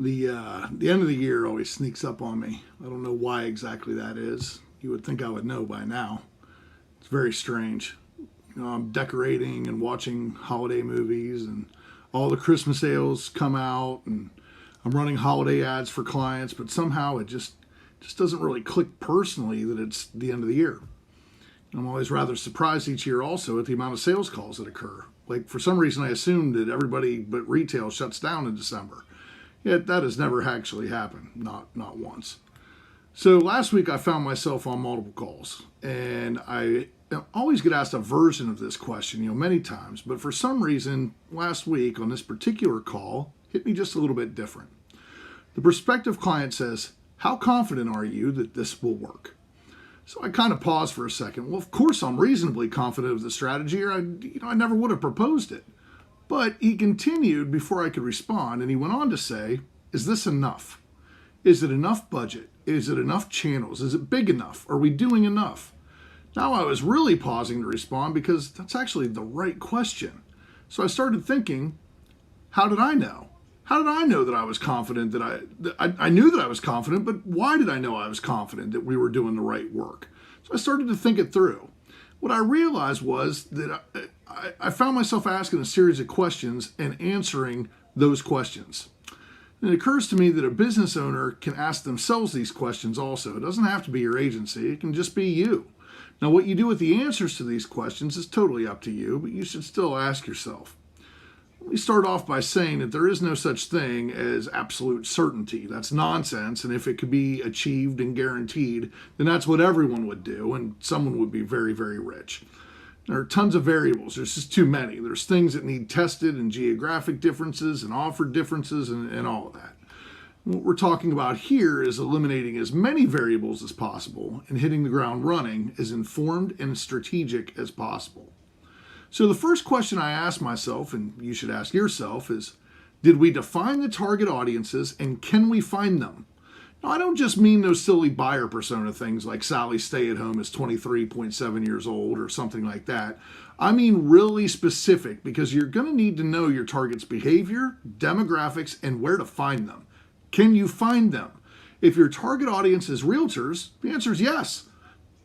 The end of the year always sneaks up on me. I don't know why exactly that is. You would think I would know by now. It's very strange. I'm decorating and watching holiday movies, and all the Christmas sales come out, and I'm running holiday ads for clients, but somehow it just doesn't really click personally that it's the end of the year. I'm always rather surprised each year also at the amount of sales calls that occur. Like, for some reason, I assume that everybody but retail shuts down in December. Yet that has never actually happened, not once. So last week I found myself on multiple calls, and I always get asked a version of this question, many times, but for some reason last week on this particular call hit me just a little bit different. The prospective client says, "How confident are you that this will work?" So I kind of paused for a second. Well, of course I'm reasonably confident of the strategy, or I never would have proposed it. But he continued before I could respond, and he went on to say, "Is this enough? Is it enough budget? Is it enough channels? Is it big enough? Are we doing enough?" Now I was really pausing to respond because that's actually the right question. So I started thinking, how did I know? How did I know that I was confident I knew that I was confident, but why did I know I was confident that we were doing the right work? So I started to think it through. What I realized was that I found myself asking a series of questions and answering those questions. And it occurs to me that a business owner can ask themselves these questions also. It doesn't have to be your agency. It can just be you. Now, what you do with the answers to these questions is totally up to you, but you should still ask yourself. Let me start off by saying that there is no such thing as absolute certainty. That's nonsense, and if it could be achieved and guaranteed, then that's what everyone would do, and someone would be very, very rich. There are tons of variables. There's just too many. There's things that need tested, and geographic differences and offer differences and all of that. What we're talking about here is eliminating as many variables as possible and hitting the ground running as informed and strategic as possible. So the first question I ask myself, and you should ask yourself, is, did we define the target audiences and can we find them? Now, I don't just mean those silly buyer persona things like Sally Stay-at-Home is 23.7 years old or something like that. I mean really specific, because you're going to need to know your target's behavior, demographics, and where to find them. Can you find them? If your target audience is realtors, the answer is yes.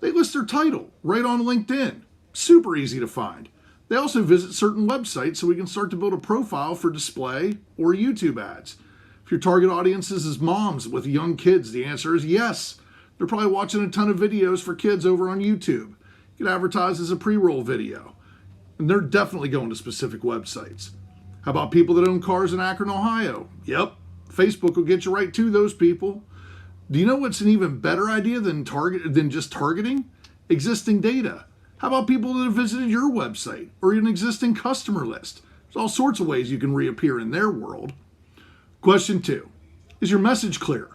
They list their title right on LinkedIn. Super easy to find. They also visit certain websites so we can start to build a profile for display or YouTube ads. If your target audience is moms with young kids, the answer is yes. They're probably watching a ton of videos for kids over on YouTube. You can advertise as a pre-roll video. And they're definitely going to specific websites. How about people that own cars in Akron, Ohio? Yep, Facebook will get you right to those people. Do you know what's an even better idea than just targeting? Existing data. How about people that have visited your website or an existing customer list? There's all sorts of ways you can reappear in their world. Question 2, is your message clear?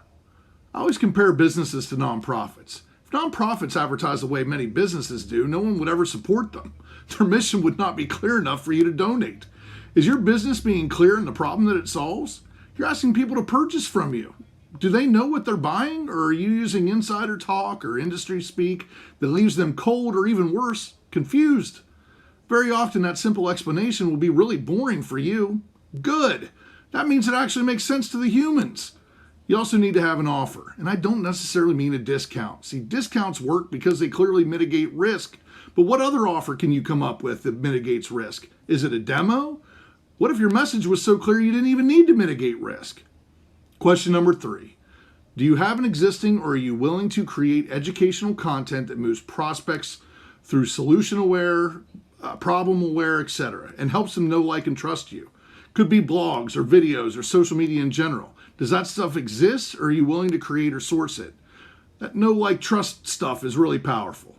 I always compare businesses to nonprofits. If nonprofits advertise the way many businesses do, no one would ever support them. Their mission would not be clear enough for you to donate. Is your business being clear in the problem that it solves? You're asking people to purchase from you. Do they know what they're buying, or are you using insider talk or industry speak that leaves them cold, or even worse, confused? Very often that simple explanation will be really boring for you. Good. That means it actually makes sense to the humans. You also need to have an offer, and I don't necessarily mean a discount. See, discounts work because they clearly mitigate risk, but what other offer can you come up with that mitigates risk? Is it a demo? What if your message was so clear you didn't even need to mitigate risk? Question number 3, do you have an existing, or are you willing to create educational content that moves prospects through solution-aware, problem-aware, etc., and helps them know, like, and trust you? Could be blogs or videos or social media in general. Does that stuff exist, or are you willing to create or source it? That know, like, trust stuff is really powerful.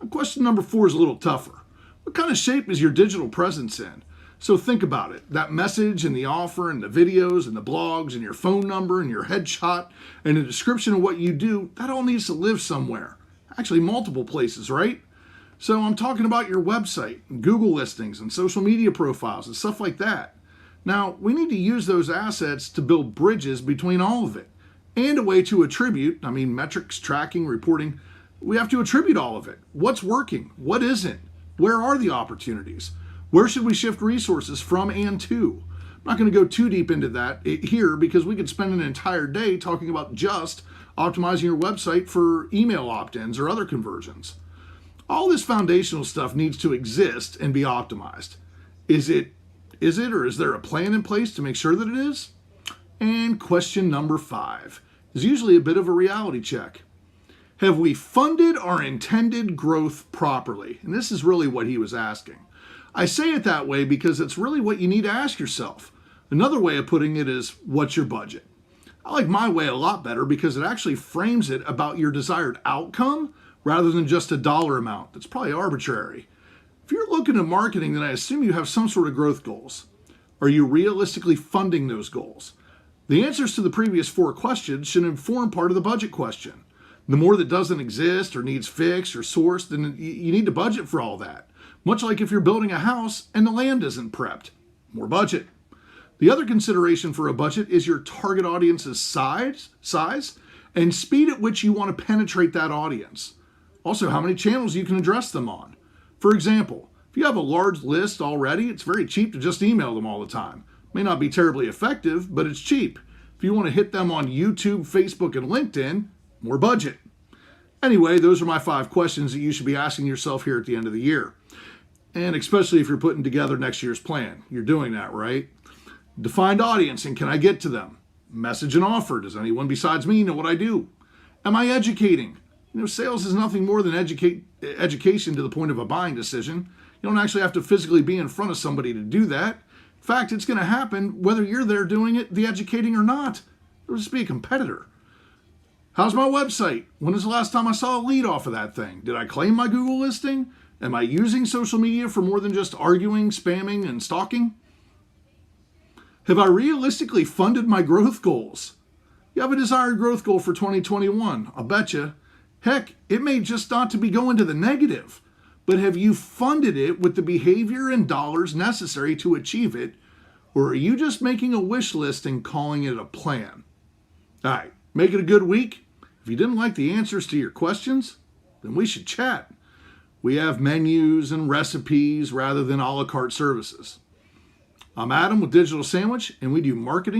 Now, question number 4 is a little tougher. What kind of shape is your digital presence in? So think about it. That message and the offer and the videos and the blogs and your phone number and your headshot and a description of what you do, that all needs to live somewhere. Actually, multiple places, right? So I'm talking about your website, and Google listings, and social media profiles and stuff like that. Now, we need to use those assets to build bridges between all of it, and a way to attribute, metrics, tracking, reporting. We have to attribute all of it. What's working? What isn't? Where are the opportunities? Where should we shift resources from and to? I'm not going to go too deep into that here because we could spend an entire day talking about just optimizing your website for email opt-ins or other conversions. All this foundational stuff needs to exist and be optimized. Is it or is there a plan in place to make sure that it is? And question number 5 is usually a bit of a reality check. Have we funded our intended growth properly? And this is really what he was asking. I say it that way because it's really what you need to ask yourself. Another way of putting it is, what's your budget? I like my way a lot better because it actually frames it about your desired outcome rather than just a dollar amount. That's probably arbitrary. If you're looking at marketing, then I assume you have some sort of growth goals. Are you realistically funding those goals? The answers to the previous 4 questions should inform part of the budget question. The more that doesn't exist or needs fixed or sourced, then you need to budget for all that. Much like if you're building a house and the land isn't prepped. More budget. The other consideration for a budget is your target audience's size and speed at which you want to penetrate that audience. Also, how many channels you can address them on. For example, if you have a large list already, it's very cheap to just email them all the time. May not be terribly effective, but it's cheap. If you want to hit them on YouTube, Facebook, and LinkedIn, more budget. Anyway, those are my 5 questions that you should be asking yourself here at the end of the year. And especially if you're putting together next year's plan. You're doing that, right? Defined audience, and can I get to them? Message and offer. Does anyone besides me know what I do? Am I educating? Sales is nothing more than education to the point of a buying decision. You don't actually have to physically be in front of somebody to do that. In fact, it's going to happen whether you're there doing it, the educating or not. It'll just be a competitor. How's my website? When was the last time I saw a lead off of that thing? Did I claim my Google listing? Am I using social media for more than just arguing, spamming, and stalking? Have I realistically funded my growth goals? You have a desired growth goal for 2021. I'll bet you. Heck, it may just not to be going to the negative. But have you funded it with the behavior and dollars necessary to achieve it? Or are you just making a wish list and calling it a plan? All right, make it a good week. If you didn't like the answers to your questions, then we should chat. We have menus and recipes rather than a la carte services. I'm Adam with Digital Sandwich, and we do marketing